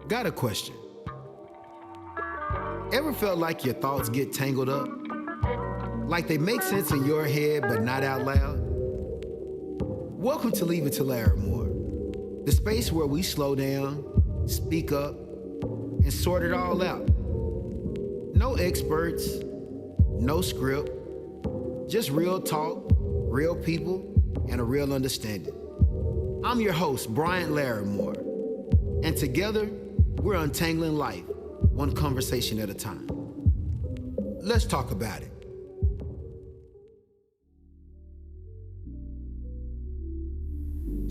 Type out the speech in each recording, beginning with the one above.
Got a question. Ever felt like your thoughts get tangled up? Like they make sense in your head but not out loud? Welcome to Leave It to Larimore, the space where we slow down, speak up, and sort it all out. No experts, no script, just real talk, real people, and a real understanding. I'm your host, Bryant Larimore, and together, we're untangling life, one conversation at a time. Let's talk about it.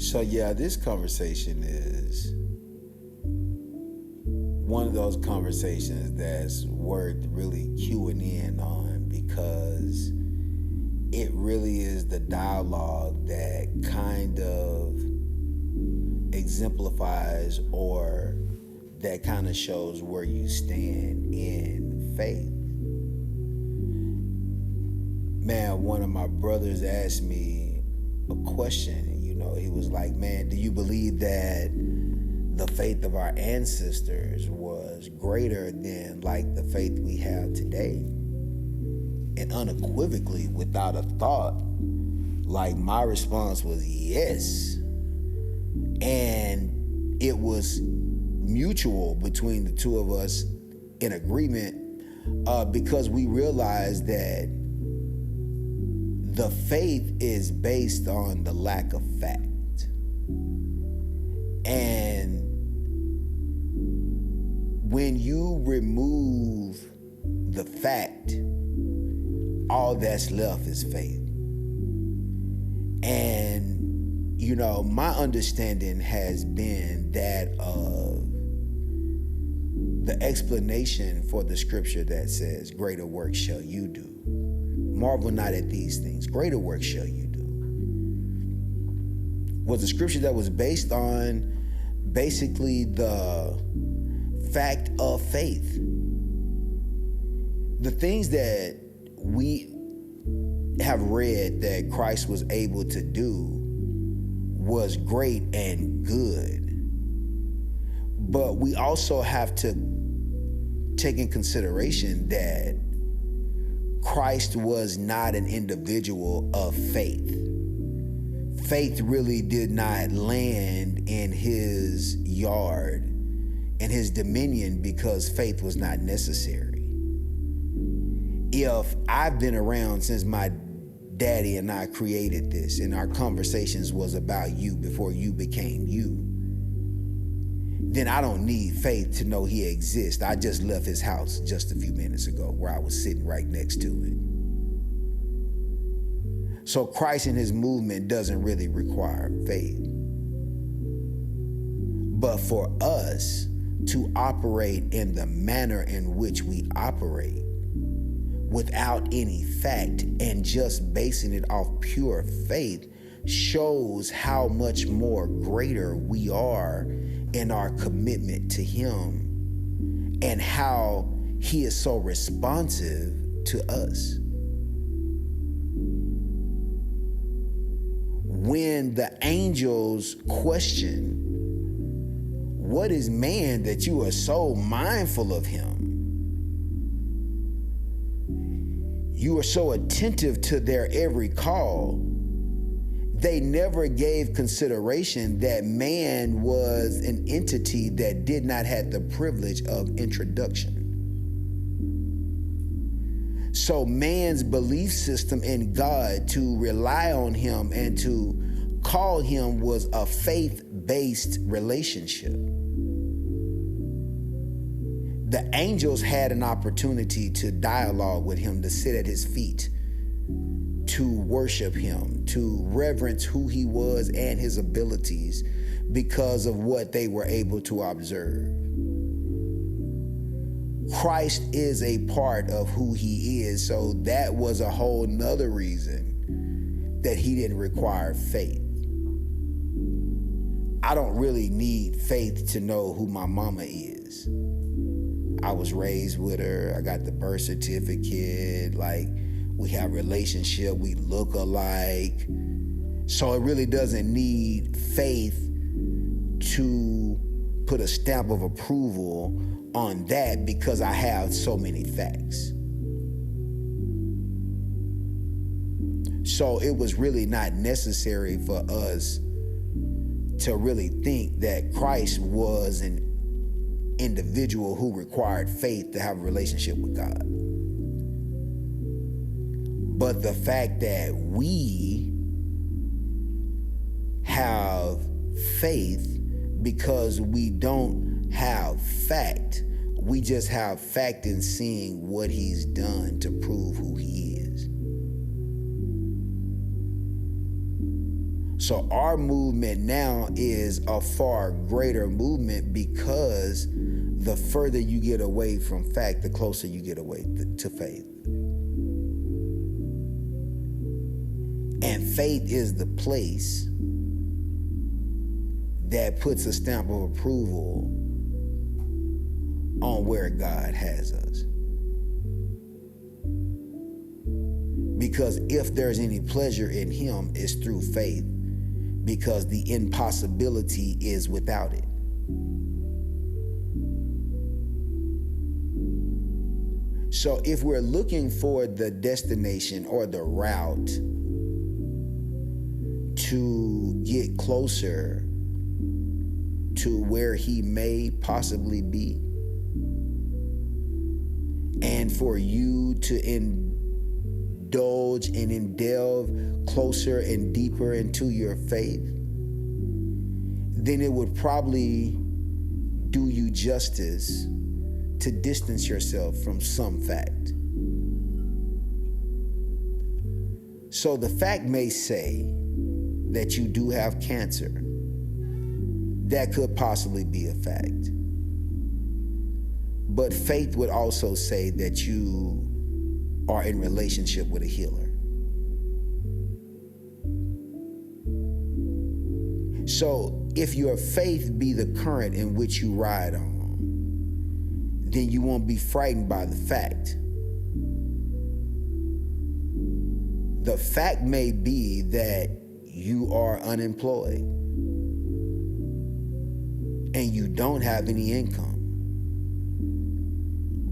So yeah, this conversation is one of those conversations that's worth really cueing in on, because it really is the dialogue that kind of exemplifies or that kind of shows where you stand in faith. Man, one of my brothers asked me a question, and he was like, man, do you believe that the faith of our ancestors was greater than like the faith we have today? And unequivocally, without a thought, like my response was yes. And it was mutual between the two of us, in agreement, because we realized that the faith is based on the lack of fact. And when you remove the fact, all that's left is faith. And, my understanding has been that of the explanation for the scripture that says, greater work shall you do. Marvel not at these things, greater work shall you do, was a scripture that was based on basically the fact of faith. The things that we have read that Christ was able to do was great and good. But we also have to take in consideration that Christ was not an individual of faith. Faith really did not land in his yard and his dominion because faith was not necessary. If I've been around since my daddy and I created this, and our conversations was about you before you became you, then I don't need faith to know he exists. I just left his house just a few minutes ago where I was sitting right next to it. So Christ and his movement doesn't really require faith. But for us to operate in the manner in which we operate, without any fact and just basing it off pure faith, shows how much more greater we are in our commitment to him and how he is so responsive to us. When the angels question, what is man that you are so mindful of him? You are so attentive to their every call. They never gave consideration that man was an entity that did not have the privilege of introduction. So man's belief system in God, to rely on him and to call him, was a faith-based relationship. The angels had an opportunity to dialogue with him, to sit at his feet, to worship him, to reverence who he was and his abilities because of what they were able to observe. Christ is a part of who he is, so that was a whole nother reason that he didn't require faith. I don't really need faith to know who my mama is. I was raised with her. I got the birth certificate. Like, we have a relationship. We look alike. So it really doesn't need faith to put a stamp of approval on that because I have so many facts. So it was really not necessary for us to really think that Christ was an individual who required faith to have a relationship with God. But the fact that we have faith because we don't have fact, we just have fact in seeing what he's done to prove who he is. So our movement now is a far greater movement because the further you get away from fact, the closer you get away to faith. And faith is the place that puts a stamp of approval on where God has us. Because if there's any pleasure in him, it's through faith, because the impossibility is without it. So if we're looking for the destination or the route to get closer to where he may possibly be, and for you to indulge and delve closer and deeper into your faith, then it would probably do you justice to distance yourself from some fact. So the fact may say that you do have cancer. That could possibly be a fact. But faith would also say that you are in relationship with a healer. So if your faith be the current in which you ride on, then you won't be frightened by the fact. The fact may be that you are unemployed and you don't have any income.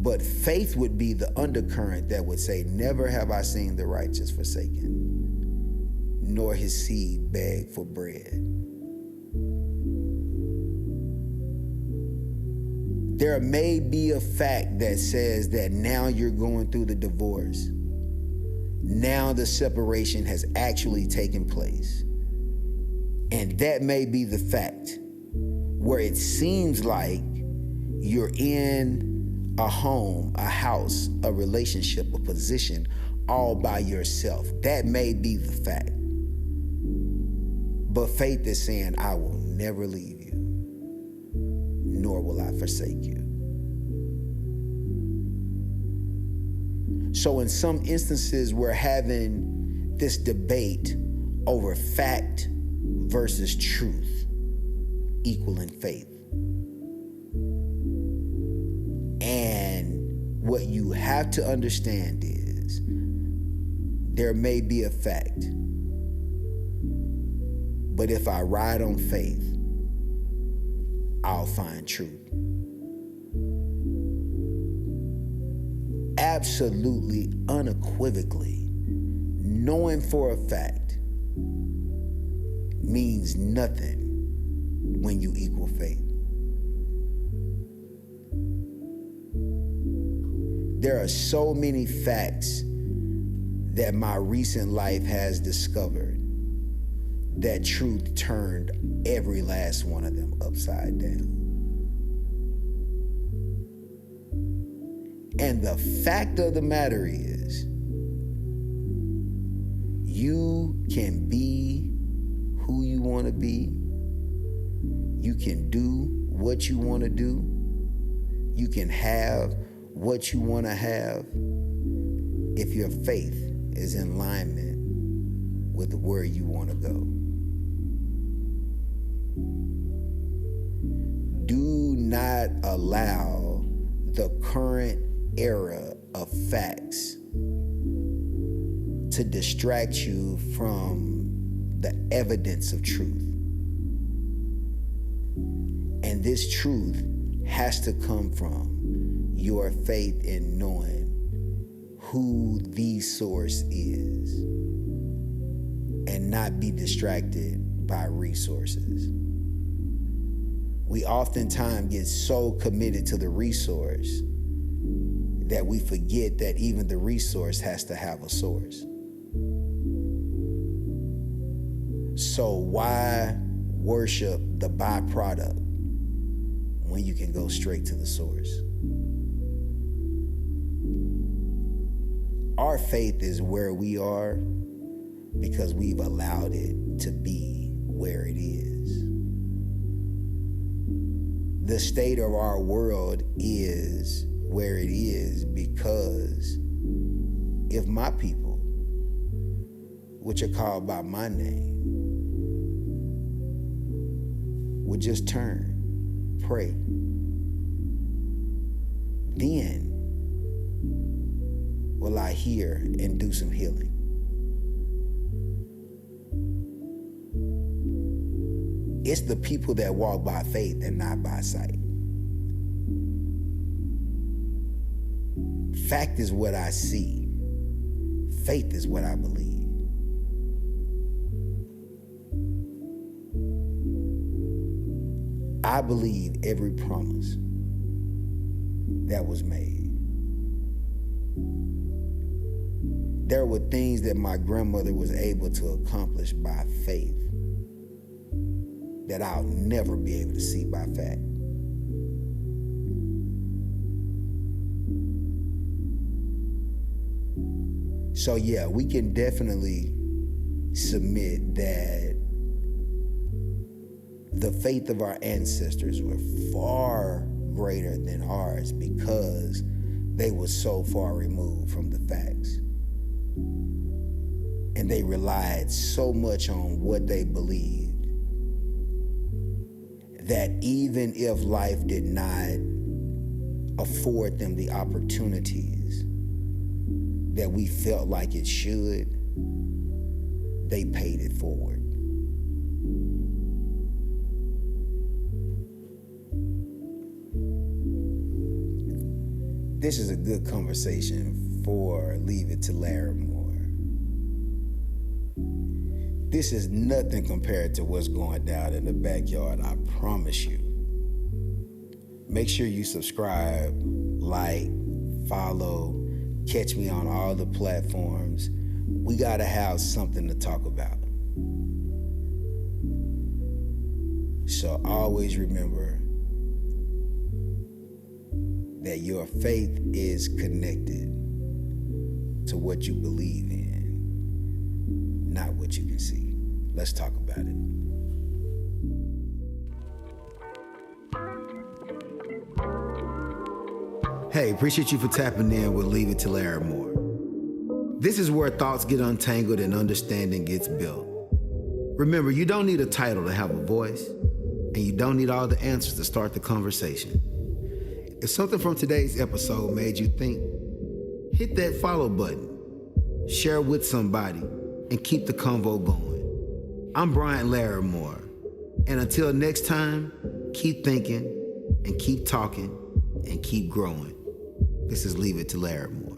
But faith would be the undercurrent that would say, never have I seen the righteous forsaken, nor his seed beg for bread. There may be a fact that says that now you're going through the divorce. Now the separation has actually taken place. And that may be the fact where it seems like you're in a home, a house, a relationship, a position all by yourself. That may be the fact. But faith is saying, I will never leave you, nor will I forsake you. So in some instances, we're having this debate over fact versus truth equaling faith. And what you have to understand is there may be a fact, but if I ride on faith, I'll find truth. Absolutely, unequivocally, knowing for a fact means nothing when you equal faith. There are so many facts that my recent life has discovered that truth turned every last one of them upside down. And the fact of the matter is, you can be who you want to be. You can do what you want to do. You can have what you want to have if your faith is in alignment with where you want to go. Do not allow the current era of facts to distract you from the evidence of truth. And this truth has to come from your faith in knowing who the source is and not be distracted by resources. We oftentimes get so committed to the resource that we forget that even the resource has to have a source. So why worship the byproduct when you can go straight to the source? Our faith is where we are because we've allowed it to be where it is. The state of our world is where it is because if my people, which are called by my name, would just turn, pray, then will I hear and do some healing. It's the people that walk by faith and not by sight. Fact is what I see. Faith is what I believe. I believe every promise that was made. There were things that my grandmother was able to accomplish by faith that I'll never be able to see by fact. So yeah, we can definitely submit that the faith of our ancestors were far greater than ours because they were so far removed from the facts. And they relied so much on what they believed that even if life did not afford them the opportunities that we felt like it should, they paid it forward. This is a good conversation for Leave It to Larimore. This is nothing compared to what's going down in the backyard, I promise you. Make sure you subscribe, like, follow, catch me on all the platforms. We gotta have something to talk about. So always remember that your faith is connected to what you believe in, not what you can see. Let's talk about it. Hey, appreciate you for tapping in with Leave It to Larimore. This is where thoughts get untangled and understanding gets built. Remember, you don't need a title to have a voice, and you don't need all the answers to start the conversation. If something from today's episode made you think, hit that follow button, share with somebody, and keep the convo going. I'm Brian Larimore, and until next time, keep thinking and keep talking and keep growing. This is Leave It to Larimore.